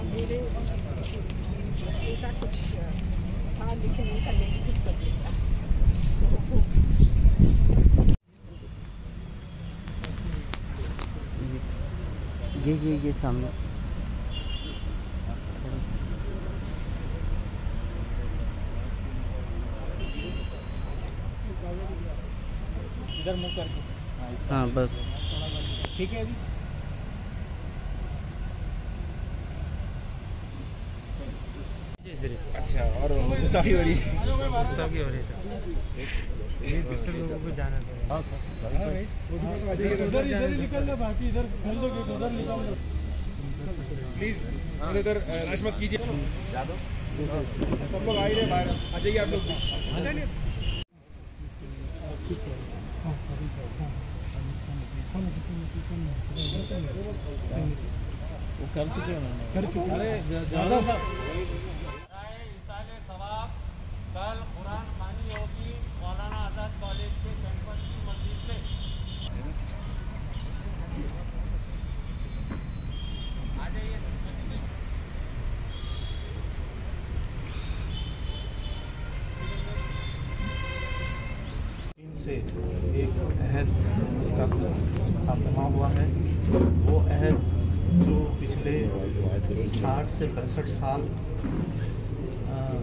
मेरे ऐसा कुछ था लेकिन उनका नेगेटिव सब्जेक्ट था। ये सामने इधर मुंह करके। हाँ बस ठीक है अभी। अच्छा और गुस्ताखी हो रही है। गुस्ताखी हो रही है सर। ये दूसरे लोगों को जाना चाहिए। हाँ सर उधर निकल लो, बाकी इधर खोल दो गेट, उधर निकाल लो प्लीज। इधर रश मत कीजिए। सब लोग आ ही रहे बाहर, आ जाइए आप लोग भी। वो कर चुके हैं, कर चुके। अरे ज़्यादा था। कल कुरान खानी होगी मौलाना आज़ाद कॉलेज के कैंपस की मस्जिद में। आ जाइए। से एक अहद का खात्मा हुआ है। वो अहद जो पिछले 60 से 65 साल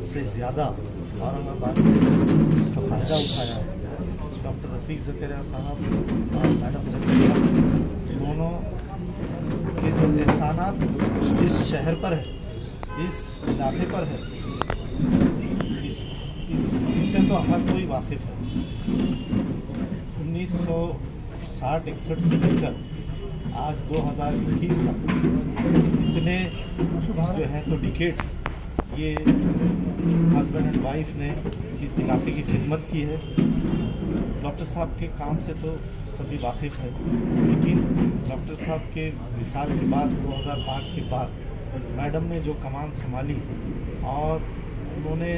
से ज़्यादा औरंगाबाद में उसका फ़ायदा उठाया है। डॉक्टर रफ़ीक ज़करिया साहब और मैडम ज़करिया दोनों के जो एहसानात इस शहर पर है, इस इलाके पर है, इससे तो हर कोई वाकिफ़ है। 1960-61 से लेकर आज 2021 तक इतने जो हैं तो डिकेट्स ये हस्बैंड एंड वाइफ ने इस इलाके की खिदमत की है। डॉक्टर साहब के काम से तो सभी वाकिफ़ हैं, लेकिन डॉक्टर साहब के विसाल के बाद 2005 के बाद मैडम ने जो कमान संभाली और उन्होंने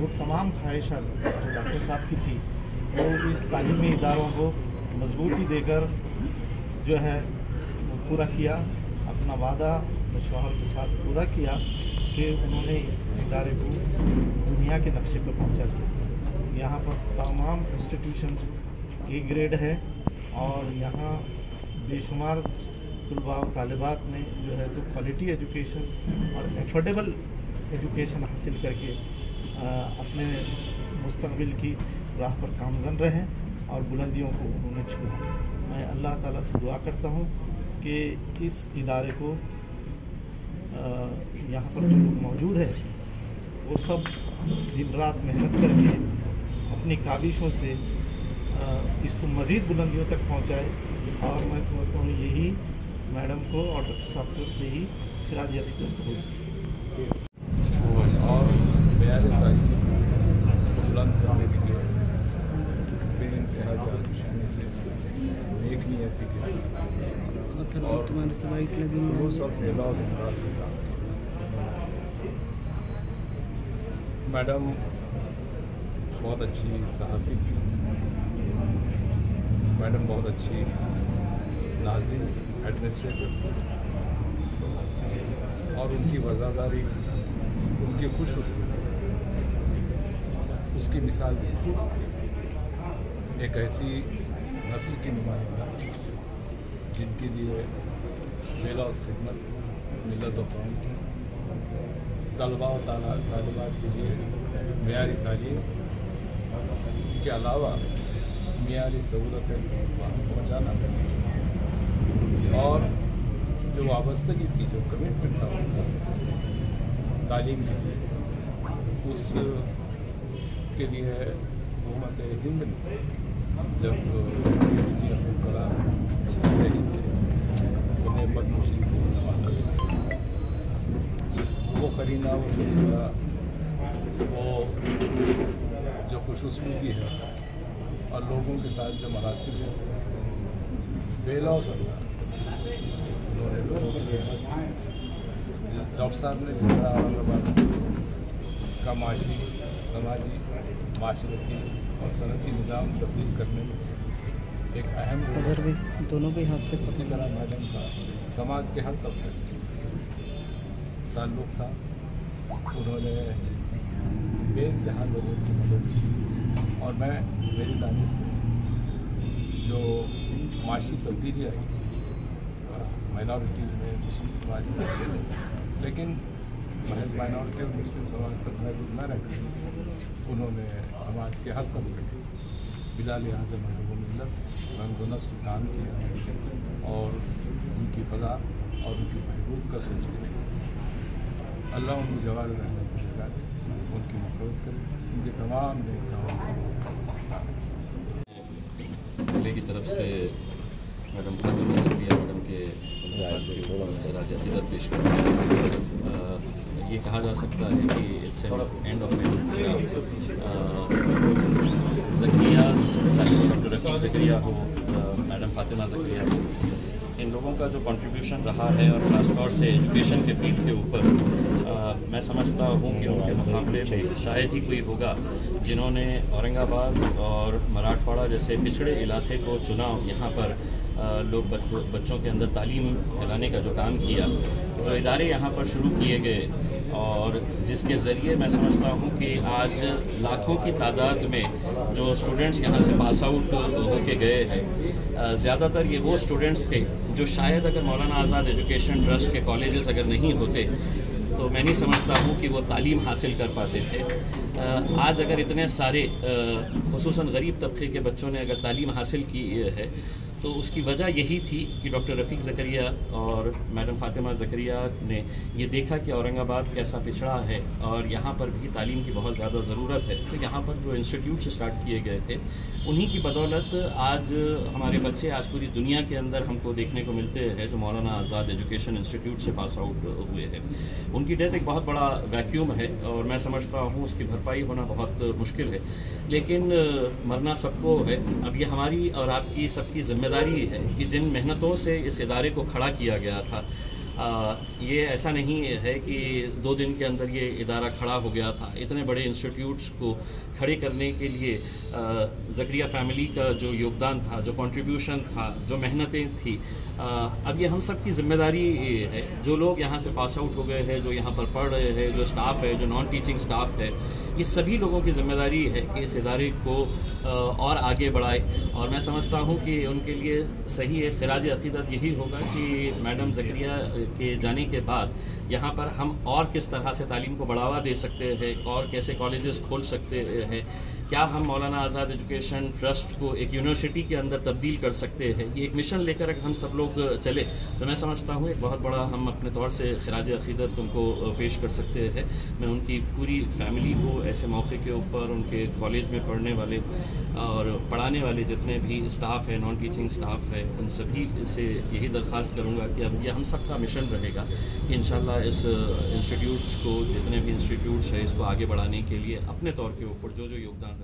वो तमाम ख्वाहिशात जो डॉक्टर साहब की थी वो इस तालीमी इदारों को मजबूती देकर जो है वो पूरा किया। अपना वादा शौहर के साथ पूरा किया कि उन्होंने इस इदारे को दुनिया के नक्शे पर पहुंचा दिया। यहाँ पर तमाम इंस्टीट्यूशंस ए ग्रेड है और यहाँ बेशुमार तलबा और तालिबात ने जो है तो क्वालिटी एजुकेशन और एफोर्डेबल एजुकेशन हासिल करके अपने मुस्तकबिल की राह पर गामज़न रहे और बुलंदियों को उन्होंने छुआ। मैं अल्लाह ताला से दुआ करता हूँ कि इस इदारे को यहाँ पर जो लोग मौजूद हैं वो सब दिन रात मेहनत करके अपनी काबिशों से इसको मज़ीद बुलंदियों तक पहुँचाए और मैं समझता हूँ यही मैडम को और डॉक्टर साहब को से ही खिराज अक़ीदत होगी। और बयान तारीख बुलंद करने के लिए बेइंतहा जानशनी से एक नियति के और वो सब फैलाव से मैडम बहुत अच्छी सहाफ़ी थी। मैडम बहुत अच्छी नाज़िम एडमिनिस्ट्रेटर और उनकी वज़ादारी, उनकी खुशउस्लूबी उसकी मिसाल दी। एक ऐसी नस्ल की नुमाइंदा जिनके लिए बेलौस खिदमत मिलत और कौम की तलबा और तालिबात के लिए मेयारी तालीम के अलावा मेयारी सहूलतें पहुँचाना और जो वाबस्तगी थी, जो कमिटमेंट था उनका तालीम के लिए, उस के लिए हुकूमत हिंद ने जब उन्हें पद्मश्री से वो करीना, वो सलीका, वो जो खुशूसलूबी है और लोगों के साथ जो मनासिब है बेलौस उन्होंने लोगों के लिए डॉक्टर साहब ने जिस तरह औरंगाबाद का माशी समाजी माशरती और सनती निज़ाम तब्दील करने में एक अहम उधर भी दोनों भी हाथ से इसी तरह मैडम का समाज के हर तबके से ताल्लुक़ था। उन्होंने बेइंतहा लोगों की मदद की और मैं मेरी तारीफ़ में जो माशी तब्दीली आई माइनॉरिटीज़ में मुस्लिम समाज में आते थे, लेकिन महज माइनॉरिटी और मुस्लिम समाज पर महदूद न रहकर उन्होंने समाज के हर तबके बिलाल आज़म मिल्लत रंग नस्ल काम किया और उनकी फ़ज़ा और उनकी महबूब का सोचते रहे। अल्लाह उनकी जवाब रहने को लगाए, उनकी मफ़रत करे, उनके तमाम नेक जिले की तरफ से मैडम फातिमा ज़करिया मैडम के राज पेश कर ये कहा जा सकता है कि it's end of Zakaria, doctor Rafiq Zakaria हो, मैडम फातिमा ज़करिया हो, इन लोगों का जो कंट्रीब्यूशन रहा है और ख़ास तौर से एजुकेशन के फील्ड के ऊपर मैं समझता हूँ कि उनके मुकाबले में शायद ही कोई होगा जिन्होंने औरंगाबाद और मराठवाड़ा जैसे पिछड़े इलाके को चुना, यहाँ पर लोग बच्चों के अंदर तालीम फैलाने का जो काम किया, जो इदारे यहाँ पर शुरू किए गए और जिसके ज़रिए मैं समझता हूँ कि आज लाखों की तादाद में जो स्टूडेंट्स यहाँ से पास आउट होके गए हैं, ज़्यादातर ये वो स्टूडेंट्स थे जो शायद अगर मौलाना आज़ाद एजुकेशन ट्रस्ट के कॉलेजेस अगर नहीं होते तो मैं नहीं समझता हूँ कि वो तालीम हासिल कर पाते थे। आज अगर इतने सारे ख़ुसूसन गरीब तबके के बच्चों ने अगर तालीम हासिल की है तो उसकी वजह यही थी कि डॉक्टर रफ़ीक ज़करिया और मैडम फातिमा ज़करिया ने ये देखा कि औरंगाबाद कैसा पिछड़ा है और यहाँ पर भी तालीम की बहुत ज़्यादा ज़रूरत है। तो यहाँ पर जो इंस्टीट्यूट स्टार्ट किए गए थे उन्हीं की बदौलत आज हमारे बच्चे आज पूरी दुनिया के अंदर हमको देखने को मिलते हैं जो मौलाना आज़ाद एजुकेशन इंस्टीट्यूट से पास आउट हुए हैं। उनकी डेथ एक बहुत बड़ा वैक्यूम है और मैं समझता हूँ उसकी भरपाई होना बहुत मुश्किल है, लेकिन मरना सबको है। अब ये हमारी और आपकी सबकी जिम्मेदारी है कि जिन मेहनतों से इस इदारे को खड़ा किया गया था, ये ऐसा नहीं है कि 2 दिन के अंदर ये इदारा खड़ा हो गया था। इतने बड़े इंस्टीट्यूट्स को खड़े करने के लिए ज़करिया फैमिली का जो योगदान था, जो कंट्रीब्यूशन था, जो मेहनतें थी, अब ये हम सब की जिम्मेदारी है। जो लोग यहाँ से पास आउट हो गए हैं, जो यहाँ पर पढ़ रहे हैं, जो स्टाफ है, जो नॉन टीचिंग स्टाफ है, ये सभी लोगों की जिम्मेदारी है कि इस इदारे को और आगे बढ़ाए। और मैं समझता हूँ कि उनके लिए सही एक खिराज अक़ीदत यही होगा कि मैडम ज़करिया के जाने के बाद यहाँ पर हम और किस तरह से तालीम को बढ़ावा दे सकते हैं और कैसे कॉलेजेस खोल सकते हैं, क्या हम मौलाना आज़ाद एजुकेशन ट्रस्ट को एक यूनिवर्सिटी के अंदर तब्दील कर सकते हैं। ये एक मिशन लेकर अगर हम सब लोग चले तो मैं समझता हूँ एक बहुत बड़ा हम अपने तौर से खिराज अक़ीदत उनको पेश कर सकते हैं। मैं उनकी पूरी फैमिली को ऐसे मौके के ऊपर उनके कॉलेज में पढ़ने वाले और पढ़ाने वाले जितने भी स्टाफ है, नॉन टीचिंग स्टाफ है, उन सभी से यही दरख्वास्त करूँगा कि अब ये हम सब का मिशन रहेगा कि इंशाल्लाह इस इंस्टीट्यूट्स को, जितने भी इंस्टीट्यूट्स है, इसको आगे बढ़ाने के लिए अपने तौर के ऊपर जो जो योगदान